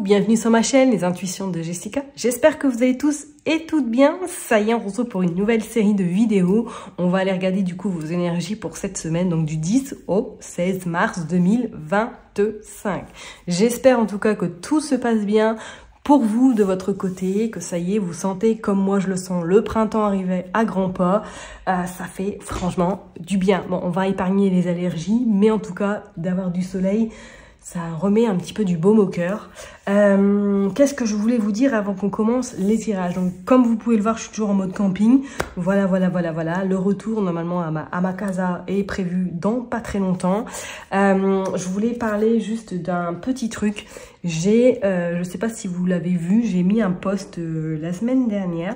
bienvenue sur ma chaîne, les intuitions de Jessica. J'espère que vous allez tous et toutes bien. Ça y est, on se retrouve pour une nouvelle série de vidéos. On va aller regarder du coup vos énergies pour cette semaine, donc du 10 au 16 mars 2025. J'espère en tout cas que tout se passe bien pour vous de votre côté, que ça y est, vous sentez comme moi je le sens, le printemps arrivait à grands pas. Ça fait franchement du bien. Bon, on va épargner les allergies, mais en tout cas, d'avoir du soleil, ça remet un petit peu du baume au cœur. Qu'est-ce que je voulais vous dire avant qu'on commence les tirages? Donc, comme vous pouvez le voir, je suis toujours en mode camping. Voilà. Le retour, normalement, à ma casa est prévu dans pas très longtemps. Je voulais parler juste d'un petit truc. Je sais pas si vous l'avez vu, j'ai mis un post la semaine dernière,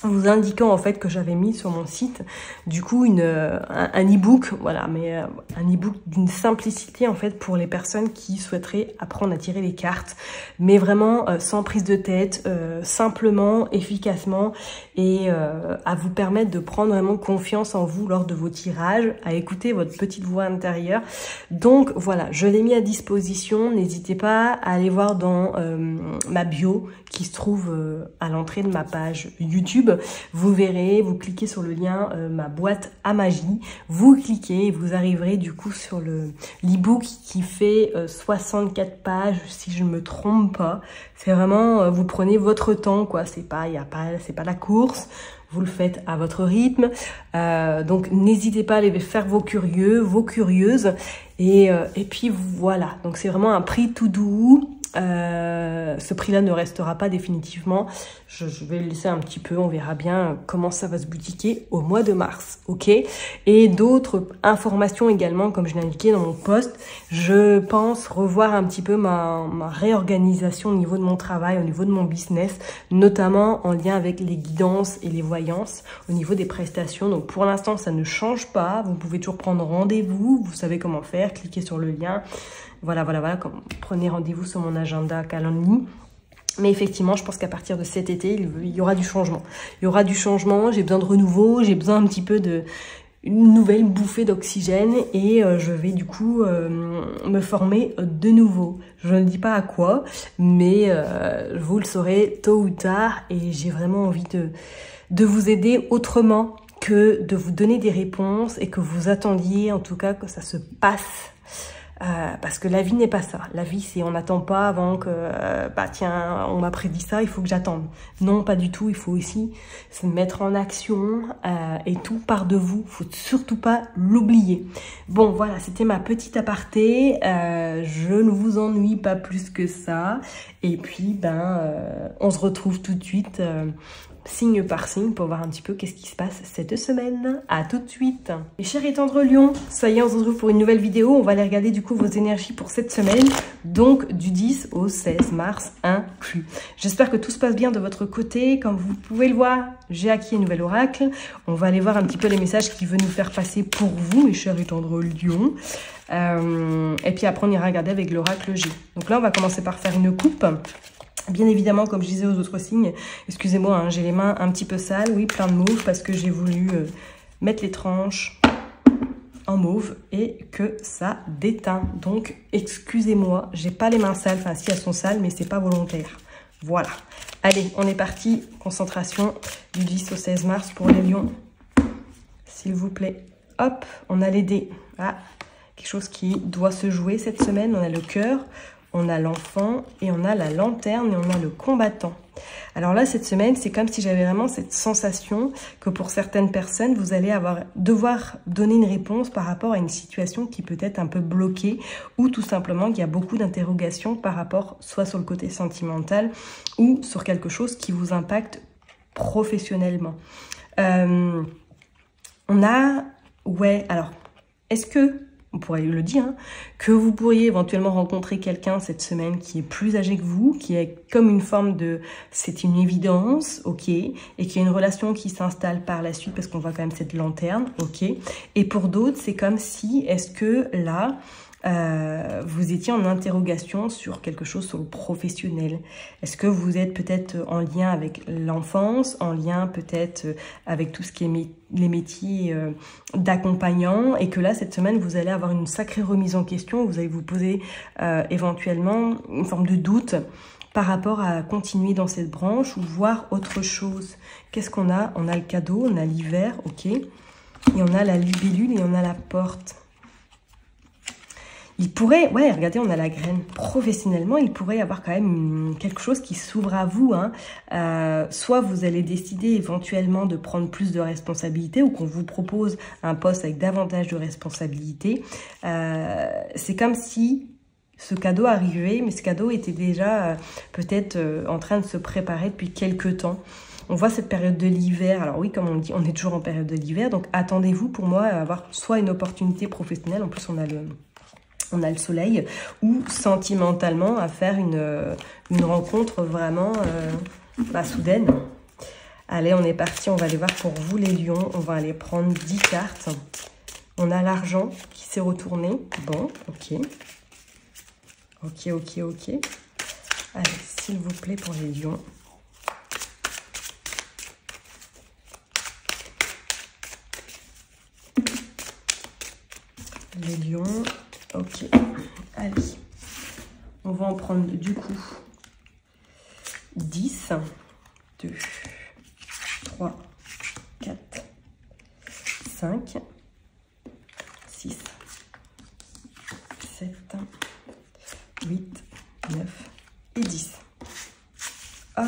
vous indiquant en fait que j'avais mis sur mon site du coup un e-book, voilà, mais un e-book d'une simplicité en fait pour les personnes qui souhaiteraient apprendre à tirer les cartes, mais vraiment sans prise de tête, simplement, efficacement, et à vous permettre de prendre vraiment confiance en vous lors de vos tirages, à écouter votre petite voix intérieure. Donc voilà, je l'ai mis à disposition, n'hésitez pas à aller voir dans ma bio qui se trouve à l'entrée de ma page YouTube. Vous verrez, vous cliquez sur le lien ma boîte à magie, vous cliquez et vous arriverez du coup sur l'e-book qui fait 64 pages si je ne me trompe pas. C'est vraiment, vous prenez votre temps quoi, c'est pas la course. Vous le faites à votre rythme, donc n'hésitez pas à aller faire vos curieux, vos curieuses, et puis voilà. Donc c'est vraiment un prix tout doux. Ce prix-là ne restera pas définitivement. Je vais le laisser un petit peu, on verra bien comment ça va se boutiquer au mois de mars, ok? Et d'autres informations également, comme je l'ai indiqué dans mon post, je pense revoir un petit peu ma réorganisation au niveau de mon travail, au niveau de mon business, notamment en lien avec les guidances et les voyances au niveau des prestations. Donc pour l'instant, ça ne change pas. Vous pouvez toujours prendre rendez-vous, vous savez comment faire, cliquez sur le lien. Voilà, prenez rendez-vous sur mon agenda Calendly. Mais effectivement, je pense qu'à partir de cet été, il y aura du changement. Il y aura du changement, j'ai besoin de renouveau, j'ai besoin un petit peu une nouvelle bouffée d'oxygène, et je vais du coup me former de nouveau. Je ne dis pas à quoi, mais vous le saurez tôt ou tard, et j'ai vraiment envie de vous aider autrement que de vous donner des réponses et que vous attendiez en tout cas que ça se passe. Parce que la vie n'est pas ça. La vie, c'est on n'attend pas avant que, tiens, on m'a prédit ça, il faut que j'attende. Non, pas du tout. Il faut aussi se mettre en action, et tout part de vous. Faut surtout pas l'oublier. Bon, voilà, c'était ma petite aparté. Je ne vous ennuie pas plus que ça. Et puis, on se retrouve tout de suite, signe par signe, pour voir un petit peu qu'est-ce qui se passe cette semaine. À tout de suite. Mes chers et tendres lions, ça y est, on se retrouve pour une nouvelle vidéo. On va aller regarder du coup vos énergies pour cette semaine, donc du 10 au 16 mars inclus. J'espère que tout se passe bien de votre côté. Comme vous pouvez le voir, j'ai acquis un nouvel oracle. On va aller voir un petit peu les messages qu'il veut nous faire passer pour vous, mes chers et tendres lions. Et puis après, on ira regarder avec l'oracle G. Donc là, on va commencer par faire une coupe. Bien évidemment, comme je disais aux autres signes, excusez-moi, hein, j'ai les mains un petit peu sales, oui, plein de mauve, parce que j'ai voulu mettre les tranches en mauve et que ça déteint. Donc, excusez-moi, j'ai pas les mains sales, enfin si elles sont sales, mais c'est pas volontaire. Voilà. Allez, on est parti. Concentration du 10 au 16 mars pour les lions. S'il vous plaît. Hop, on a les dés. Ah, quelque chose qui doit se jouer cette semaine. On a le cœur. On a l'enfant et on a la lanterne et on a le combattant. Alors là, cette semaine, c'est comme si j'avais vraiment cette sensation que pour certaines personnes, vous allez devoir donner une réponse par rapport à une situation qui peut être un peu bloquée, ou tout simplement qu'il y a beaucoup d'interrogations par rapport soit sur le côté sentimental ou sur quelque chose qui vous impacte professionnellement. Alors, est-ce que on pourrait le dire, hein, que vous pourriez éventuellement rencontrer quelqu'un cette semaine qui est plus âgé que vous, qui est comme une forme de... c'est une évidence, ok, et qui a une relation qui s'installe par la suite, parce qu'on voit quand même cette lanterne, ok. Et pour d'autres, c'est comme si, est-ce que là, vous étiez en interrogation sur quelque chose sur le professionnel. Est-ce que vous êtes peut-être en lien avec l'enfance, en lien peut-être avec tout ce qui est les métiers d'accompagnant, et que là, cette semaine, vous allez avoir une sacrée remise en question, vous allez vous poser éventuellement une forme de doute par rapport à continuer dans cette branche ou voir autre chose. Qu'est-ce qu'on a? On a le cadeau, on a l'hiver, ok, et on a la libellule et on a la porte. Il pourrait, ouais, regardez, on a la graine. Professionnellement, il pourrait y avoir quand même quelque chose qui s'ouvre à vous. Soit vous allez décider éventuellement de prendre plus de responsabilités ou qu'on vous propose un poste avec davantage de responsabilités. C'est comme si ce cadeau arrivait, mais ce cadeau était déjà peut-être en train de se préparer depuis quelques temps. On voit cette période de l'hiver. Alors oui, comme on dit, on est toujours en période de l'hiver. Donc attendez-vous pour moi à avoir soit une opportunité professionnelle, en plus on a le soleil, ou sentimentalement à faire une rencontre vraiment soudaine. Allez, on est parti, on va aller voir pour vous les lions, on va aller prendre 10 cartes. On a l'argent qui s'est retourné, bon, ok. Ok. Allez, s'il vous plaît pour les lions. Les lions. Ok, allez, on va en prendre du coup 10, 2, 3, 4, 5, 6, 7, 8, 9 et 10. Hop.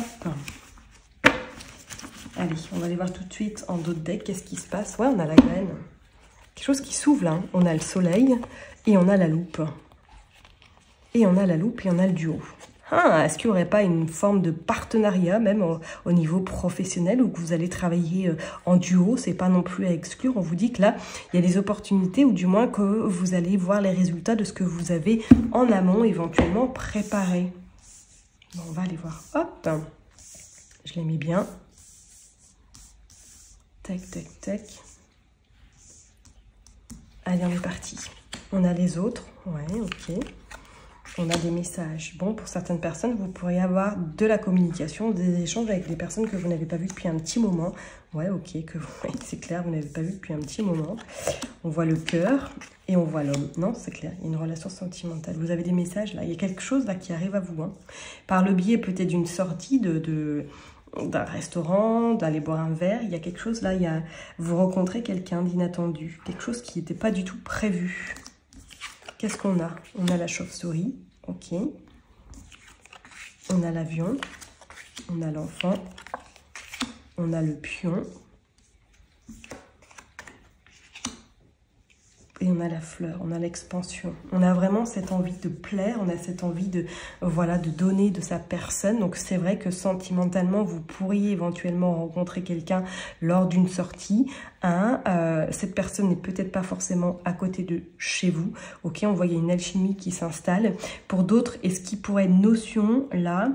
Allez, on va aller voir tout de suite en d'autres decks qu'est-ce qui se passe. Ouais, on a la graine. Quelque chose qui s'ouvre là. On a le soleil. Et on a la loupe. Et on a la loupe et on a le duo. Est-ce qu'il n'y aurait pas une forme de partenariat, même au niveau professionnel, où vous allez travailler en duo? C'est pas non plus à exclure. On vous dit que là, il y a des opportunités, ou du moins que vous allez voir les résultats de ce que vous avez en amont, éventuellement préparé. Bon, on va aller voir. Hop, je les mets bien. Tac, tac, tac. Allez, on est parti. On a les autres, ouais, ok. On a des messages. Bon, pour certaines personnes, vous pourriez avoir de la communication, des échanges avec des personnes que vous n'avez pas vues depuis un petit moment. Ouais, ok, c'est clair, vous n'avez pas vu depuis un petit moment. On voit le cœur et on voit l'homme. Non, c'est clair, il y a une relation sentimentale. Vous avez des messages là, il y a quelque chose là qui arrive à vous. Par le biais peut-être d'une sortie d'un restaurant, d'aller boire un verre, il y a quelque chose là, vous rencontrez quelqu'un d'inattendu, quelque chose qui n'était pas du tout prévu. Qu'est-ce qu'on a? On a la chauve-souris, ok. On a l'avion, on a l'enfant, on a le pion. Et on a la fleur, on a l'expansion. On a vraiment cette envie de plaire, on a cette envie de donner de sa personne. Donc c'est vrai que sentimentalement, vous pourriez éventuellement rencontrer quelqu'un lors d'une sortie. Cette personne n'est peut-être pas forcément à côté de chez vous. Ok, on voit qu'il y a une alchimie qui s'installe. Pour d'autres, est-ce qu'il pourrait être notion là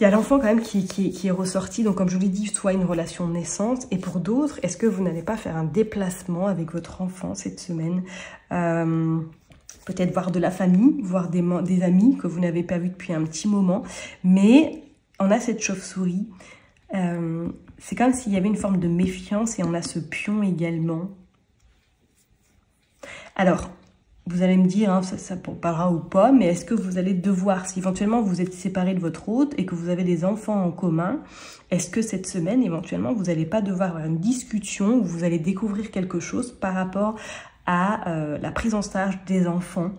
il y a l'enfant quand même qui est ressorti, donc comme je vous l'ai dit, soit une relation naissante. Et pour d'autres, est-ce que vous n'allez pas faire un déplacement avec votre enfant cette semaine? Peut-être voir de la famille, voir des amis que vous n'avez pas vus depuis un petit moment. Mais on a cette chauve-souris. C'est comme s'il y avait une forme de méfiance et on a ce pion également. Alors, vous allez me dire, ça parlera ou pas, mais est-ce que vous allez devoir, si éventuellement vous êtes séparé de votre hôte et que vous avez des enfants en commun, est-ce que cette semaine, éventuellement, vous n'allez pas devoir avoir une discussion où vous allez découvrir quelque chose par rapport à la prise en charge des enfants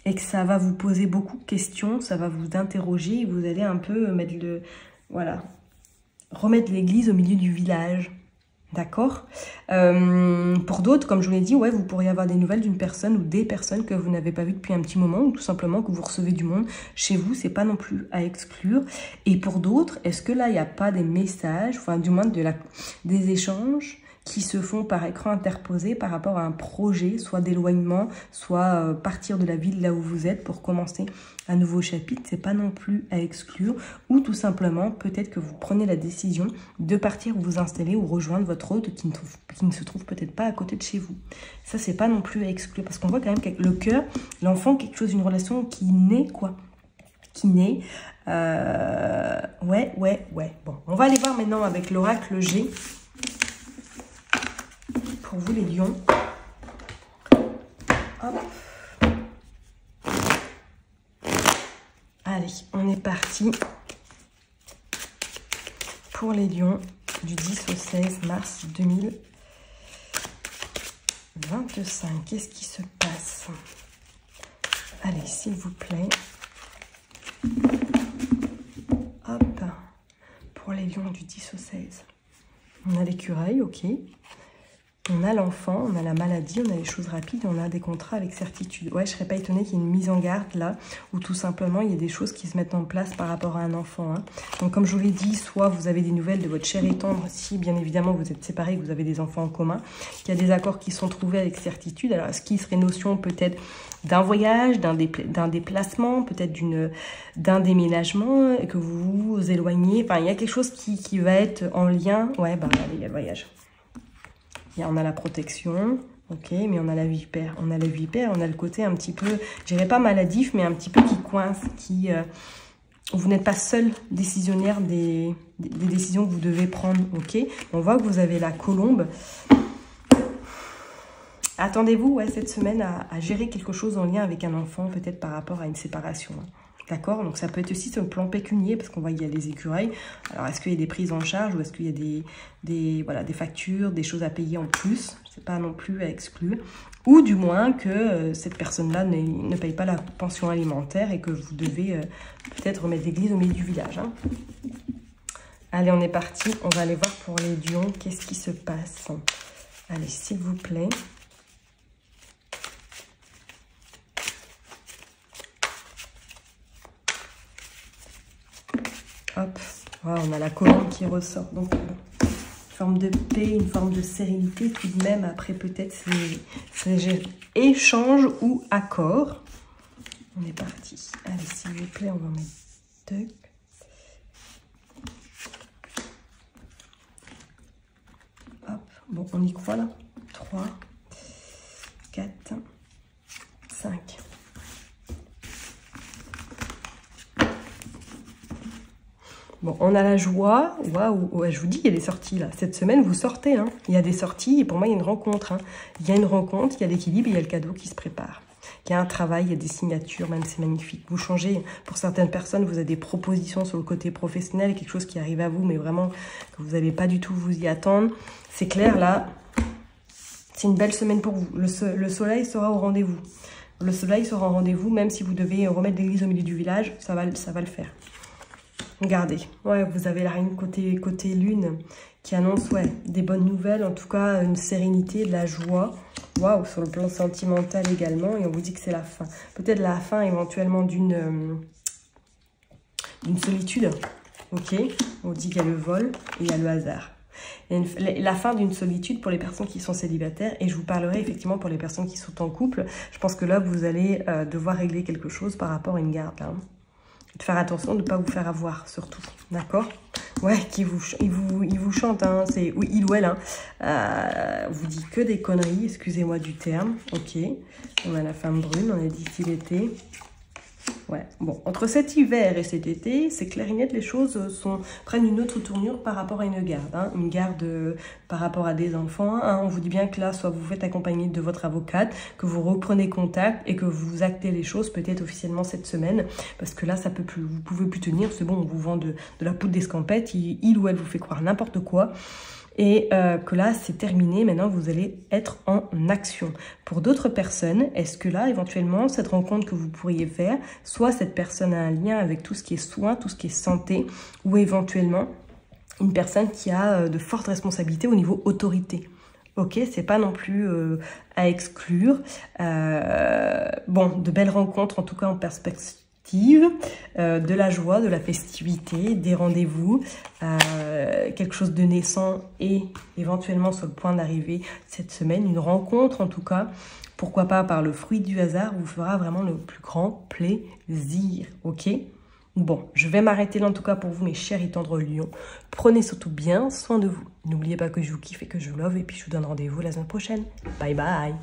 et que ça va vous poser beaucoup de questions, ça va vous interroger et vous allez un peu remettre l'église au milieu du village. D'accord. Pour d'autres, comme je vous l'ai dit, ouais, vous pourriez avoir des nouvelles d'une personne ou des personnes que vous n'avez pas vues depuis un petit moment, ou tout simplement que vous recevez du monde chez vous, c'est pas non plus à exclure. Et pour d'autres, est-ce que là, il n'y a pas des messages, enfin du moins des échanges qui se font par écran interposé par rapport à un projet, soit d'éloignement, soit partir de la ville là où vous êtes pour commencer un nouveau chapitre. C'est pas non plus à exclure. Ou tout simplement, peut-être que vous prenez la décision de partir ou vous installer ou rejoindre votre hôte qui ne se trouve peut-être pas à côté de chez vous. Ça, c'est pas non plus à exclure parce qu'on voit quand même que le cœur, l'enfant, quelque chose, une relation qui naît, quoi. Qui naît. Ouais. Bon, on va aller voir maintenant avec l'oracle G. Pour vous les lions. Hop. Allez, on est parti pour les lions du 10 au 16 mars 2025. Qu'est-ce qui se passe? Allez, s'il vous plaît. Hop. Pour les lions du 10 au 16. On a l'écureuil, ok. On a l'enfant, on a la maladie, on a les choses rapides, on a des contrats avec certitude. Ouais, je ne serais pas étonnée qu'il y ait une mise en garde là, où tout simplement il y a des choses qui se mettent en place par rapport à un enfant. Hein. Donc comme je vous l'ai dit, soit vous avez des nouvelles de votre cher et tendre, si bien évidemment vous êtes séparés, que vous avez des enfants en commun, qu'il y a des accords qui sont trouvés avec certitude. Alors ce qui serait notion peut-être d'un voyage, d'un déplacement, peut-être d'un déménagement, et que vous vous éloignez. Enfin, il y a quelque chose qui va être en lien. Ouais, bah allez, il y a le voyage. On a la protection, ok, mais on a la vipère. On a la vipère, on a le côté un petit peu, je dirais pas maladif, mais un petit peu qui coince, vous n'êtes pas seul décisionnaire des décisions que vous devez prendre, ok. On voit que vous avez la colombe. Attendez-vous, ouais, cette semaine à gérer quelque chose en lien avec un enfant, peut-être par rapport à une séparation. Hein. D'accord, donc ça peut être aussi sur le plan pécunier, parce qu'on voit qu'il y a les écureuils. Alors, est-ce qu'il y a des prises en charge ou est-ce qu'il y a des factures, des choses à payer en plus? C'est pas non plus à exclure. Ou du moins que cette personne-là ne paye pas la pension alimentaire et que vous devez peut-être remettre l'église au milieu du village. Hein. Allez, on est parti. On va aller voir pour les lions. Qu'est-ce qui se passe? Allez, s'il vous plaît. Hop, voilà, on a la colombe qui ressort. Donc, une forme de paix, une forme de sérénité tout de même après peut-être ces échanges ou accords. On est parti. Allez, s'il vous plaît, on va en mettre 2. Hop, bon, on y croit là. 3, 4, 5. Bon, on a la joie. Waouh, ouais, je vous dis, il y a des sorties là. Cette semaine, vous sortez. Hein. Il y a des sorties et pour moi, il y a une rencontre. Hein. Il y a une rencontre, il y a l'équilibre, il y a le cadeau qui se prépare. Il y a un travail, il y a des signatures, même c'est magnifique. Vous changez, pour certaines personnes, vous avez des propositions sur le côté professionnel, quelque chose qui arrive à vous, mais vraiment que vous n'allez pas du tout vous y attendre. C'est clair là, c'est une belle semaine pour vous. Le soleil sera au rendez-vous. Le soleil sera au rendez-vous, même si vous devez remettre l'église au milieu du village, ça va le faire. Regardez, ouais, vous avez la reine côté lune qui annonce des bonnes nouvelles, en tout cas une sérénité, de la joie. Waouh, sur le plan sentimental également, et on vous dit que c'est la fin. Peut-être la fin éventuellement d'une solitude, ok. On dit qu'il y a le vol et il y a le hasard. Et la fin d'une solitude pour les personnes qui sont célibataires, et je vous parlerai effectivement pour les personnes qui sont en couple. Je pense que là, vous allez devoir régler quelque chose par rapport à une garde, hein. De faire attention de ne pas vous faire avoir, surtout. D'accord? Ouais, il vous chante, hein. C'est, oui, il ou elle, hein. Vous dit que des conneries, excusez-moi du terme. Ok. On a la femme brune, on a dit qu'il était. Ouais, bon, entre cet hiver et cet été, c'est clair et net, les choses prennent une autre tournure par rapport à une garde. Hein. Une garde par rapport à des enfants. Hein. On vous dit bien que là, soit vous faites accompagner de votre avocate, que vous reprenez contact et que vous actez les choses peut-être officiellement cette semaine. Parce que là, ça peut plus, vous pouvez plus tenir. C'est bon, on vous vend de la poudre d'escampette. Il ou elle vous fait croire n'importe quoi. Et que là, c'est terminé. Maintenant, vous allez être en action. Pour d'autres personnes, est-ce que là, éventuellement, cette rencontre que vous pourriez faire, soit cette personne a un lien avec tout ce qui est soins, tout ce qui est santé, ou éventuellement, une personne qui a de fortes responsabilités au niveau autorité. Ok, c'est pas non plus à exclure. Bon, de belles rencontres, en tout cas en perspective festive, de la joie, de la festivité, des rendez-vous, quelque chose de naissant et éventuellement sur le point d'arriver cette semaine, une rencontre en tout cas, pourquoi pas par le fruit du hasard, vous fera vraiment le plus grand plaisir, ok? Bon, je vais m'arrêter là en tout cas pour vous mes chers et tendres lions. Prenez surtout bien soin de vous. N'oubliez pas que je vous kiffe et que je vous love et puis je vous donne rendez-vous la semaine prochaine. Bye bye!